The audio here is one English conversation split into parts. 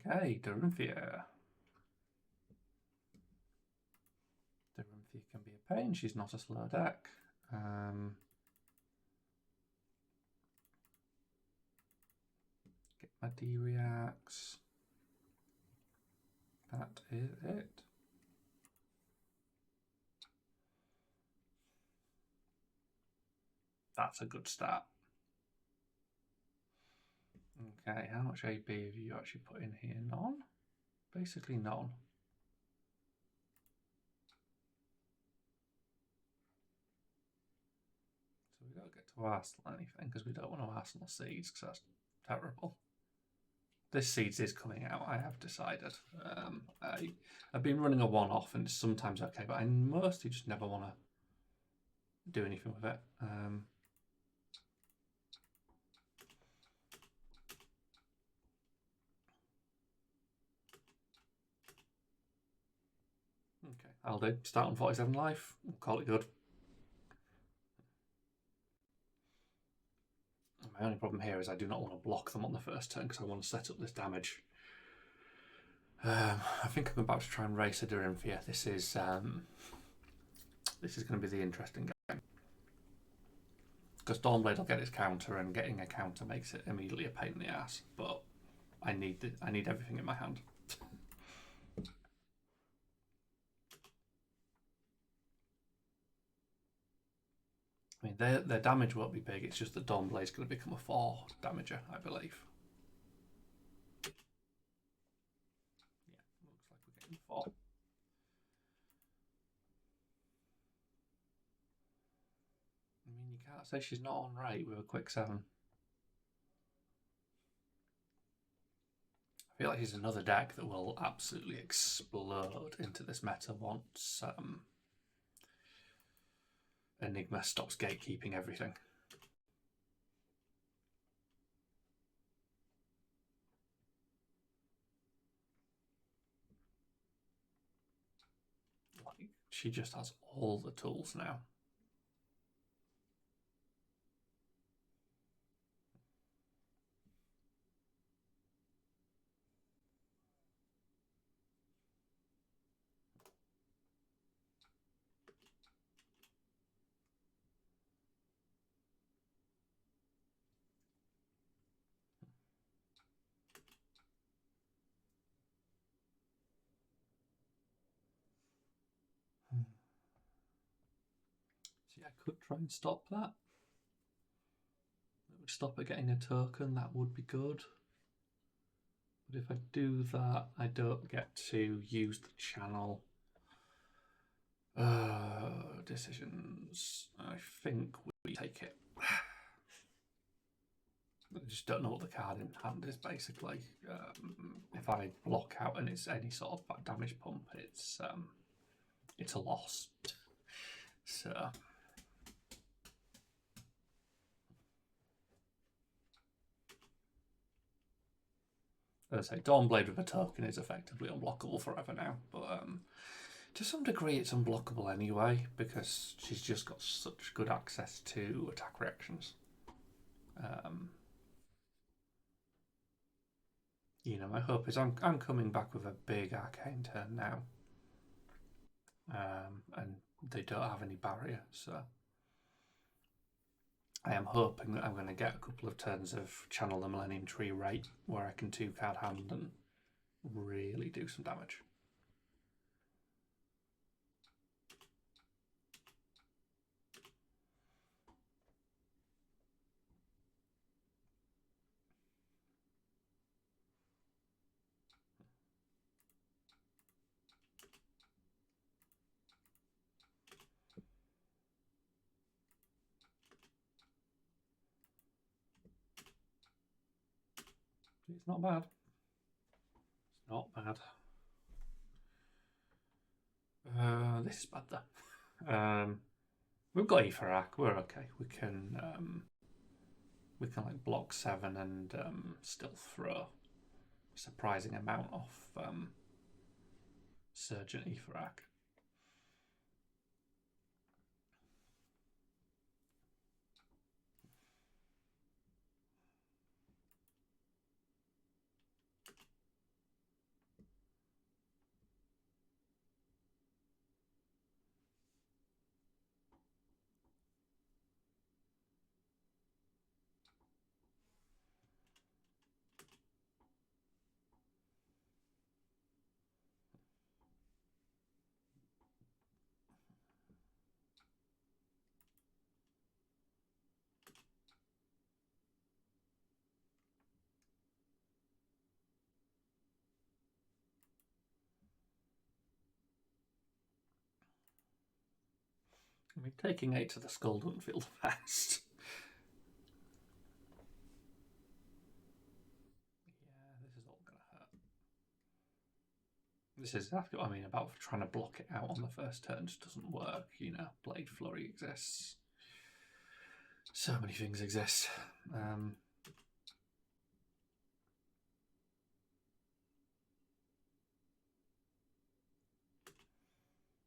Okay, Dorinthea. Dorinthea can be a pain. She's not a slow deck. Get my D reacts. That is it. That's a good start. Okay, how much AB have you actually put in here? None? Basically none. So we don't get to Arsenal anything because we don't want to Arsenal seeds because that's terrible. This seeds is coming out, I have decided. I've been running a one-off and it's sometimes okay, but I mostly just never want to do anything with it. Okay, I'll do. Start on 47 life. Call it good. My only problem here is I do not want to block them on the first turn because I want to set up this damage. I think I'm about to try and race a Dorinthea. This is going to be the interesting game. Because Dawnblade will get its counter, and getting a counter makes it immediately a pain in the ass. But I need everything in my hand. I mean, their damage won't be big. It's just that Dawnblade's going to become a 4 damager, I believe. Yeah, looks like we're getting 4. I mean, you can't say she's not on rate with a quick 7. I feel like he's another deck that will absolutely explode into this meta once Enigma stops gatekeeping everything. Like, she just has all the tools now. See, I could try and stop that. It would stop her getting a token, that would be good. But if I do that, I don't get to use the channel. Decisions. I think we take it. I just don't know what the card in hand is, basically. If I block out and it's any sort of damage pump, it's a loss. So as I say, Dawnblade with a token is effectively unblockable forever now, but to some degree it's unblockable anyway because she's just got such good access to attack reactions. You know, my hope is I'm coming back with a big arcane turn now, and they don't have any barrier, so I am hoping that I'm going to get a couple of turns of Channel the Millennium Tree rate where I can 2-card hand and really do some damage. It's not bad. It's not bad. This is bad though. We've got Ephrac. We're okay. We can like block 7 and still throw a surprising amount off Surgeon Ephrac. I mean, taking 8 to the skull doesn't feel the best. Yeah, this is all going to hurt. This is exactly what I mean about trying to block it out on the first turn. Just doesn't work, you know. Blade Flurry exists. So many things exist.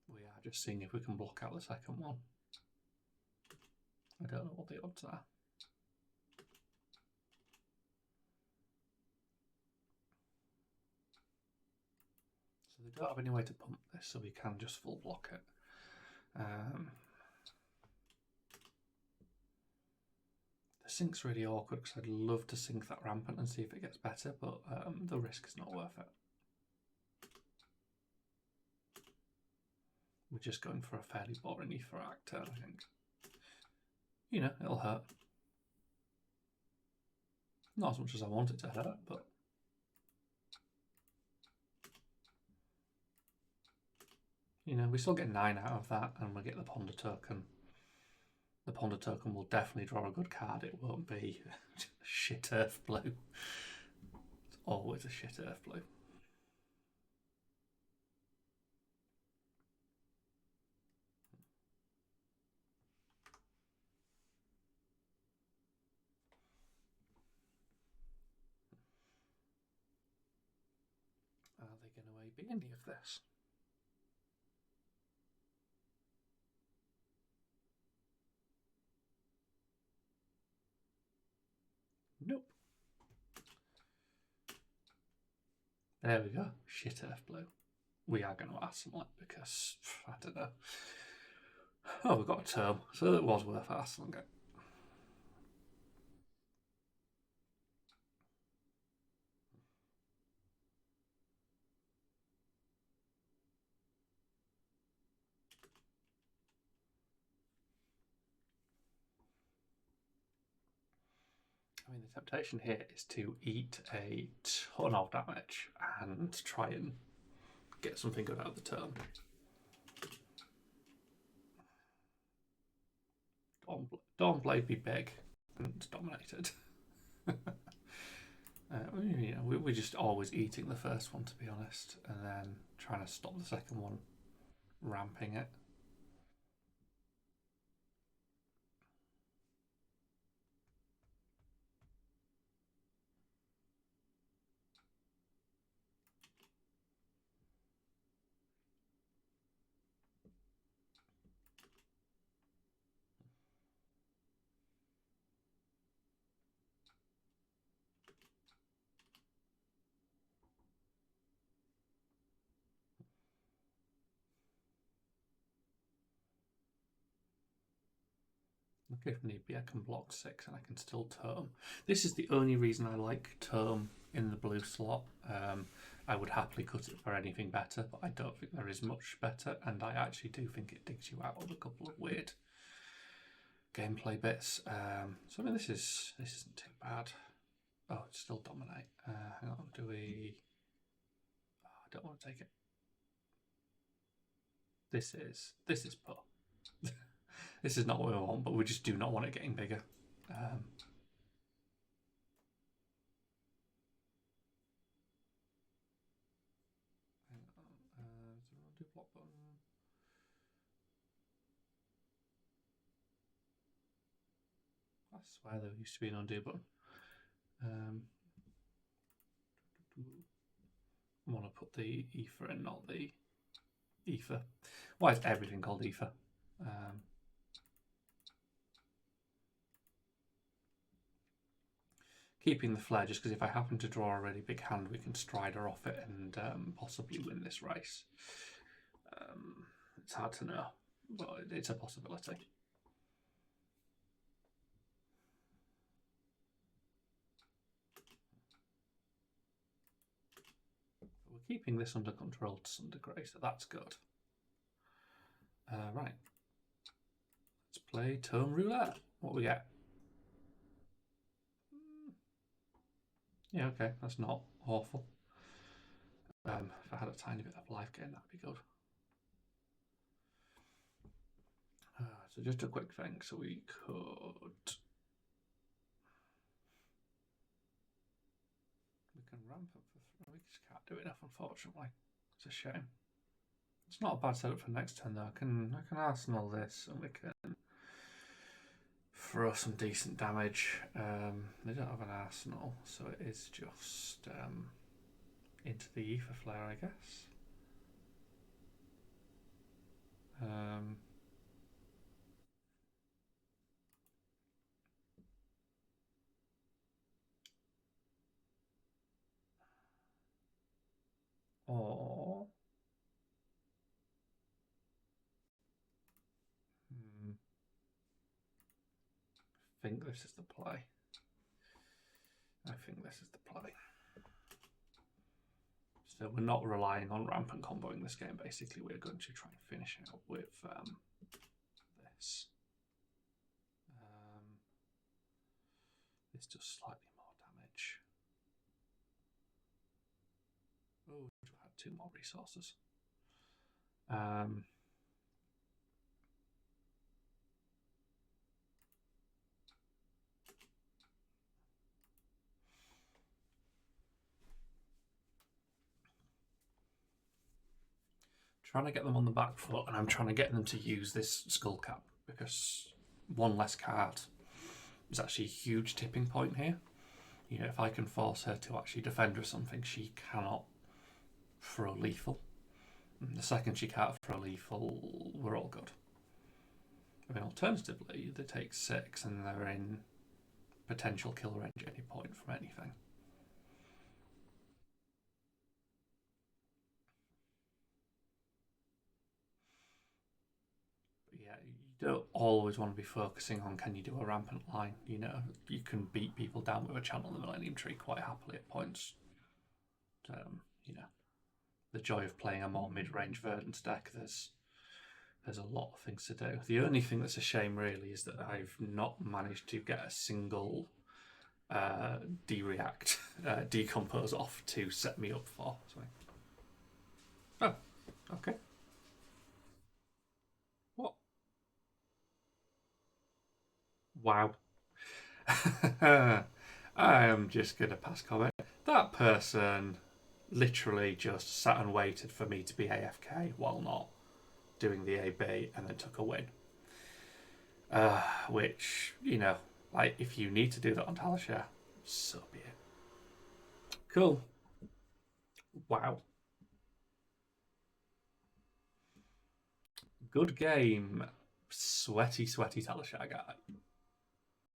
We are just seeing if we can block out the second one. I don't know what the odds are. So they don't have any way to pump this, so we can just full block it. The sync's really awkward because I'd love to sync that rampant and see if it gets better, but the risk is not worth it. We're just going for a fairly boring Ether Act turn, I think. You know, it'll hurt. Not as much as I want it to hurt, but... You know, we still get 9 out of that, and we get the Ponder Token. The Ponder Token will definitely draw a good card. It won't be shit Earth Blue. It's always a shit Earth Blue. Are they going to be any of this? Nope. There we go. Shit Earth Blue. We are going to assimilate because, I don't know. Oh, we've got a term, so it was worth assimilating it. I mean, the temptation here is to eat a ton of damage and try and get something good out of the turn. Dawnblade be big and dominated. You know, we're just always eating the first one, to be honest, and then trying to stop the second one, ramping it. Okay, if need be, I can block 6 and I can still term. This is the only reason I like term in the blue slot. I would happily cut it for anything better, but I don't think there is much better, and I actually do think it digs you out of a couple of weird gameplay bits. So I mean, this isn't too bad. Oh, it's still dominate. Hang on, do we? Oh, I don't want to take it. This is poor. This is not what we want, but we just do not want it getting bigger. Do block button. I swear there used to be an undo button. I want to put the ether in, not the ether. Why is everything called ether? Keeping the flare just because if I happen to draw a really big hand, we can strider off it and possibly win this race. It's hard to know, but it's a possibility. We're keeping this under control to some degree, so that's good. Right. Let's play Tome Roulette. What we get? Yeah, okay, that's not awful. If I had a tiny bit of life gain, that'd be good. So just a quick thing. So we could... We can ramp up for... We just can't do enough, unfortunately. It's a shame. It's not a bad setup for next turn, though. I can Arsenal this, and we can throw some decent damage. They don't have an Arsenal, so it is just into the Ether Flare, I guess. Or... I think this is the play. I think this is the play. So we're not relying on ramp and comboing this game. Basically, we're going to try and finish it up with this. This does slightly more damage. Oh, we've had 2 more resources. Trying to get them on the back foot, and I'm trying to get them to use this skull cap, because 1 less card is actually a huge tipping point here. You know, if I can force her to actually defend or something, she cannot throw lethal. And the second she can't throw lethal, we're all good. I mean, alternatively, they take 6 and they're in potential kill range at any point from anything. But yeah, you don't always want to be focusing on can you do a rampant line. You know, you can beat people down with a channel in the Millennium Tree quite happily at points. You know, the joy of playing a more mid-range Verdance deck, there's a lot of things to do. The only thing that's a shame really is that I've not managed to get a single de-react, decompose off to set me up for. Sorry. Oh, okay. What? Wow. I am just going to pass comment. That person literally just sat and waited for me to be AFK while not doing the AB and then took a win. Which, you know, like if you need to do that on Talishare, so be it. Cool. Wow. Good game, sweaty Talishare guy.